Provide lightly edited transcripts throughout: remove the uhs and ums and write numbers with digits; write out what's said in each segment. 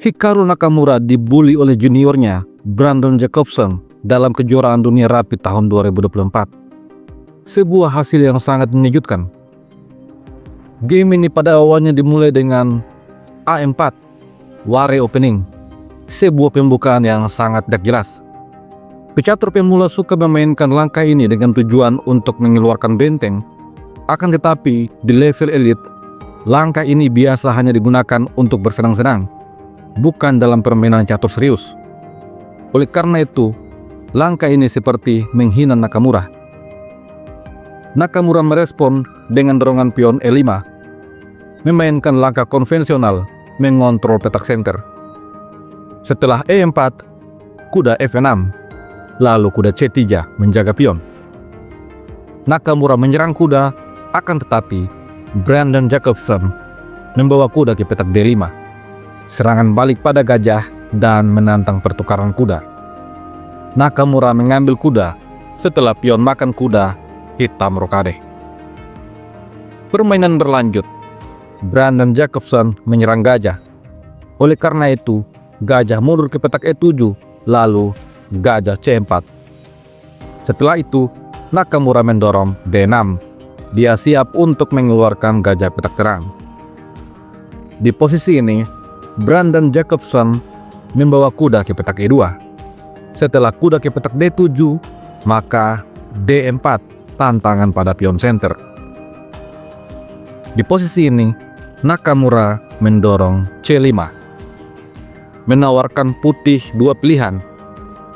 Hikaru Nakamura dibully oleh juniornya Brandon Jacobson dalam kejuaraan dunia rapid tahun 2024. Sebuah hasil yang sangat menyejutkan. Game ini pada awalnya dimulai dengan A4, Ware Opening, sebuah pembukaan yang sangat tidak jelas. Pecatur pemula suka memainkan langkah ini dengan tujuan untuk mengeluarkan benteng. Akan tetapi, di level elite, langkah ini biasa hanya digunakan untuk bersenang-senang, bukan dalam permainan catur serius. Oleh karena itu, langkah ini seperti menghina Nakamura. Nakamura merespon dengan dorongan pion E5, memainkan langkah konvensional mengontrol petak center. Setelah E4, kuda F6, lalu kuda C3 menjaga pion. Nakamura menyerang kuda, akan tetapi Brandon Jacobson membawa kuda ke petak D5. Serangan balik pada gajah dan menantang pertukaran kuda. Nakamura mengambil kuda setelah pion makan kuda hitam rokade. Permainan berlanjut. Brandon Jacobson menyerang gajah. Oleh karena itu, gajah mundur ke petak E7, lalu gajah C4. Setelah itu, Nakamura mendorong D6. Dia siap untuk mengeluarkan gajah petak terang. Di posisi ini, Brandon Jacobson membawa kuda ke petak E2. Setelah kuda ke petak D7, maka D4, tantangan pada pion center. Di posisi ini, Nakamura mendorong C5, menawarkan putih dua pilihan,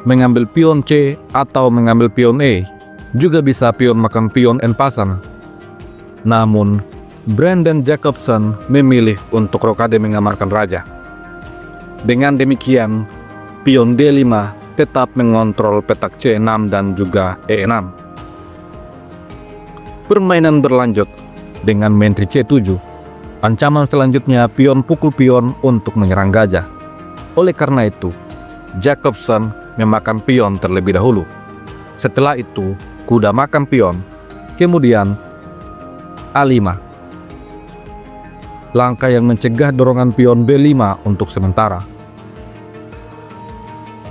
mengambil pion C atau mengambil pion E, juga bisa pion makan pion en passant. Namun, Brandon Jacobson memilih untuk rokade mengamankan raja. Dengan demikian, pion D5 tetap mengontrol petak C6 dan juga E6. Permainan berlanjut dengan menteri C7. Ancaman selanjutnya pion pukul pion untuk menyerang gajah. Oleh karena itu, Jacobson memakan pion terlebih dahulu. Setelah itu, kuda makan pion, kemudian A5. Langkah yang mencegah dorongan pion B5 untuk sementara.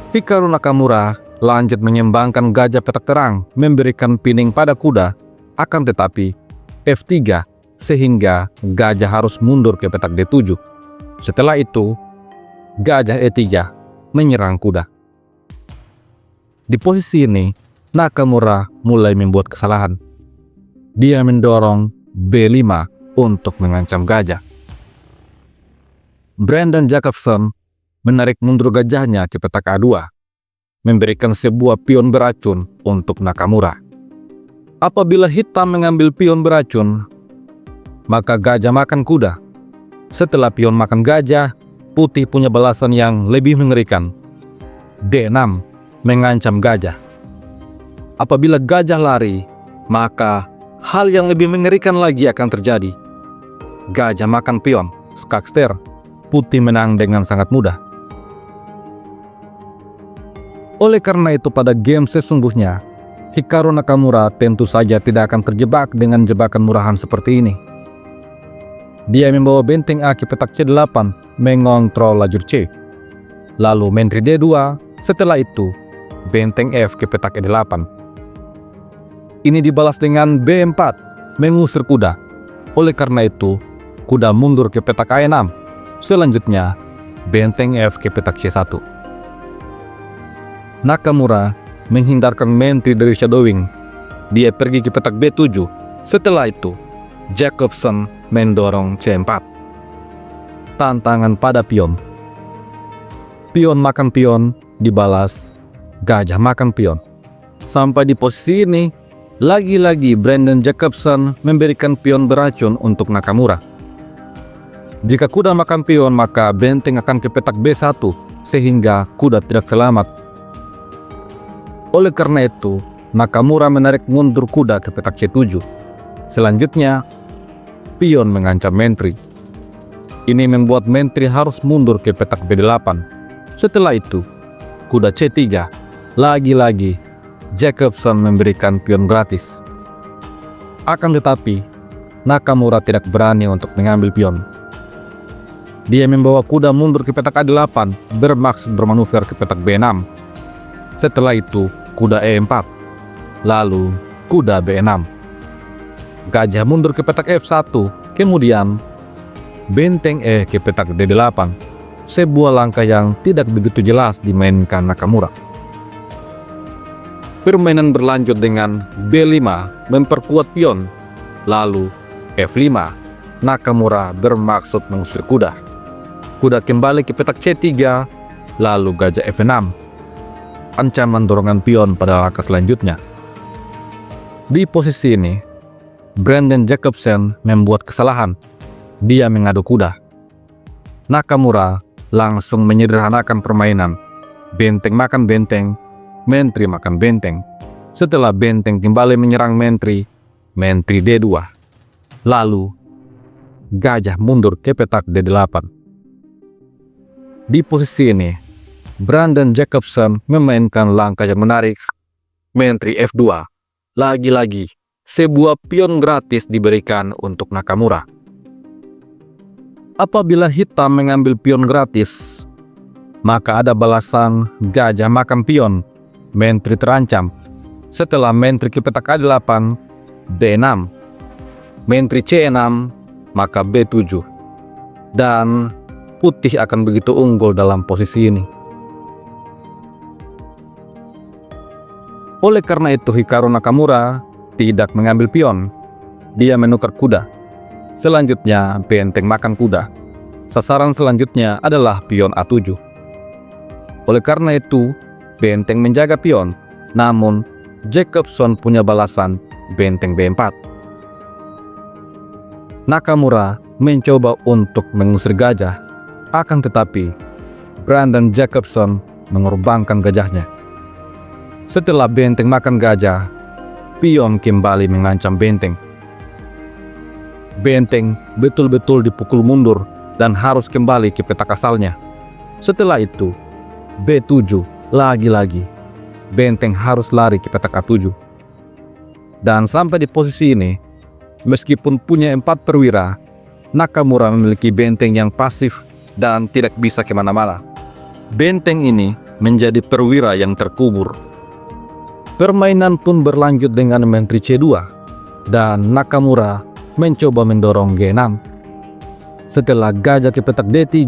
Hikaru Nakamura lanjut menyembangkan gajah petak terang, memberikan pining pada kuda, akan tetapi F3 sehingga gajah harus mundur ke petak D7. Setelah itu, gajah E3 menyerang kuda. Di posisi ini, Nakamura mulai membuat kesalahan. Dia mendorong B5 untuk mengancam gajah. Brandon Jacobson menarik mundur gajahnya ke petak A2, memberikan sebuah pion beracun untuk Nakamura. Apabila hitam mengambil pion beracun, maka gajah makan kuda. Setelah pion makan gajah, putih punya balasan yang lebih mengerikan. D6 mengancam gajah. Apabila gajah lari, maka hal yang lebih mengerikan lagi akan terjadi. Gajah makan pion, skakster, putih menang dengan sangat mudah. Oleh karena itu, pada game sesungguhnya, Hikaru Nakamura tentu saja tidak akan terjebak dengan jebakan murahan seperti ini. Dia membawa benteng A ke petak C8, mengontrol lajur C. Lalu menteri D2, setelah itu benteng F ke petak E8. Ini dibalas dengan B4, mengusir kuda. Oleh karena itu, kuda mundur ke petak A6. Selanjutnya, benteng F ke petak C1. Nakamura menghindarkan menteri dari shadowing. Dia pergi ke petak B7. Setelah itu, Jacobson mendorong C4. Tantangan pada pion. Pion makan pion dibalas gajah makan pion. Sampai di posisi ini, lagi-lagi Brandon Jacobson memberikan pion beracun untuk Nakamura. Jika kuda makan pion, maka benteng akan ke petak B1 sehingga kuda tidak selamat. Oleh karena itu, Nakamura menarik mundur kuda ke petak C7. Selanjutnya, pion mengancam menteri. Ini membuat menteri harus mundur ke petak B8. Setelah itu, kuda C3. Lagi-lagi, Jacobson memberikan pion gratis. Akan tetapi, Nakamura tidak berani untuk mengambil pion. Dia membawa kuda mundur ke petak A8 bermaksud bermanuver ke petak B6. Setelah itu kuda E4, lalu kuda B6. Gajah mundur ke petak F1, kemudian benteng E ke petak D8. Sebuah langkah yang tidak begitu jelas dimainkan Nakamura. Permainan berlanjut dengan B5 memperkuat pion, lalu F5. Nakamura bermaksud mengusir kuda. Kuda kembali ke petak C3, lalu gajah F6. Ancaman dorongan pion pada langkah selanjutnya. Di posisi ini, Brandon Jacobsen membuat kesalahan. Dia mengadu kuda. Nakamura langsung menyederhanakan permainan. Benteng makan benteng, mentri makan benteng. Setelah benteng kembali menyerang mentri D2. Lalu gajah mundur ke petak D8. Di posisi ini, Brandon Jacobsen memainkan langkah yang menarik. Mentri F2. Lagi-lagi, sebuah pion gratis diberikan untuk Nakamura. Apabila hitam mengambil pion gratis, maka ada balasan gajah makan pion. Mentri terancam. Setelah mentri ke petak A8, D6. Mentri C6, maka B7. Dan putih akan begitu unggul dalam posisi ini. Oleh karena itu Hikaru Nakamura tidak mengambil pion. Dia menukar kuda. Selanjutnya benteng makan kuda. Sasaran selanjutnya adalah pion A7. Oleh karena itu benteng menjaga pion. Namun Jacobsen punya balasan benteng B4. Nakamura mencoba untuk mengusir gajah. Akan tetapi Brandon Jacobsen mengorbankan gajahnya. Setelah benteng makan gajah, pion kembali mengancam benteng. Benteng betul-betul dipukul mundur dan harus kembali ke petak asalnya. Setelah itu, B7 lagi-lagi. Benteng harus lari ke petak A7. Dan sampai di posisi ini, meskipun punya 4 perwira, Nakamura memiliki benteng yang pasif dan tidak bisa kemana-mana. Benteng ini menjadi perwira yang terkubur. Permainan pun berlanjut dengan mentri C2 dan Nakamura mencoba mendorong G6. Setelah gajah ke petak D3,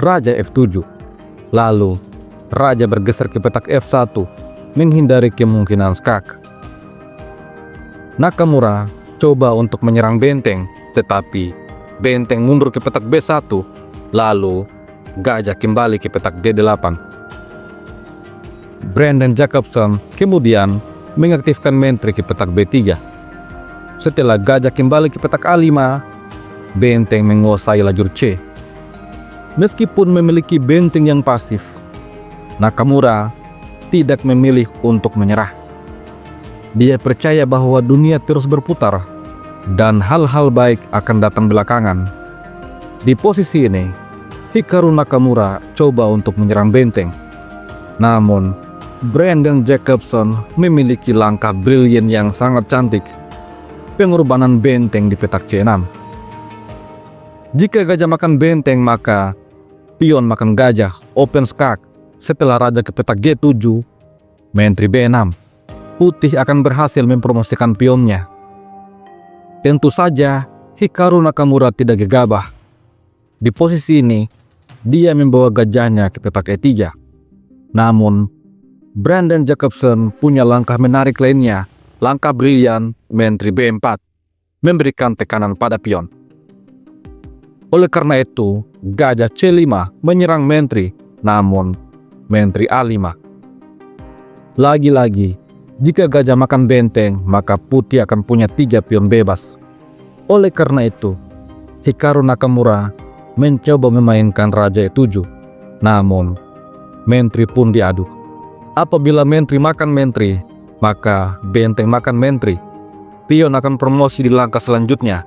raja F7. Lalu raja bergeser ke petak F1 menghindari kemungkinan skak. Nakamura coba untuk menyerang benteng, tetapi benteng mundur ke petak B1, lalu gajah kembali ke petak D8. Brandon Jacobsen kemudian mengaktifkan mentri ke petak B3. Setelah gajah kembali ke petak A5, benteng menguasai lajur C. Meskipun memiliki benteng yang pasif, Nakamura tidak memilih untuk menyerah. Dia percaya bahwa dunia terus berputar dan hal-hal baik akan datang belakangan. Di posisi ini, Hikaru Nakamura coba untuk menyerang benteng. Namun, Brandon Jacobsen memiliki langkah brilian yang sangat cantik. Pengorbanan benteng di petak C6. Jika gajah makan benteng, maka pion makan gajah, open skak. Setelah raja ke petak G7, mentri B6. Putih akan berhasil mempromosikan pionnya. Tentu saja, Hikaru Nakamura tidak gegabah. Di posisi ini, dia membawa gajahnya ke petak E3. Namun, Brandon Jacobsen punya langkah menarik lainnya, langkah brilian mentri B4, memberikan tekanan pada pion. Oleh karena itu, gajah C5 menyerang mentri, namun mentri A5. Lagi-lagi, jika gajah makan benteng, maka putih akan punya 3 pion bebas. Oleh karena itu, Hikaru Nakamura mencoba memainkan raja E7, namun mentri pun diaduk. Apabila mentri makan mentri, maka benteng makan mentri. Pion akan promosi di langkah selanjutnya.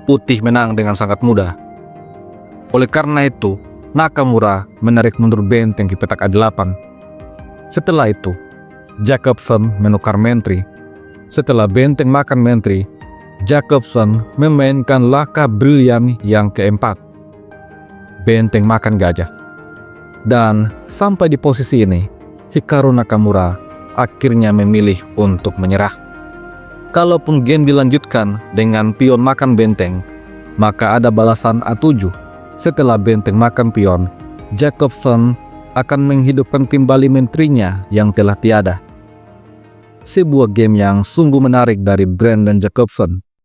Putih menang dengan sangat mudah. Oleh karena itu, Nakamura menarik mundur benteng ke petak A8. Setelah itu, Jacobsen menukar mentri. Setelah benteng makan mentri, Jacobsen memainkan langkah brilian yang keempat. benteng makan gajah. Dan sampai di posisi ini, Hikaru Nakamura akhirnya memilih untuk menyerah. Kalaupun game dilanjutkan dengan pion makan benteng, maka ada balasan A7. Setelah benteng makan pion, Jacobson akan menghidupkan kembali menterinya yang telah tiada. Sebuah game yang sungguh menarik dari Brandon Jacobson.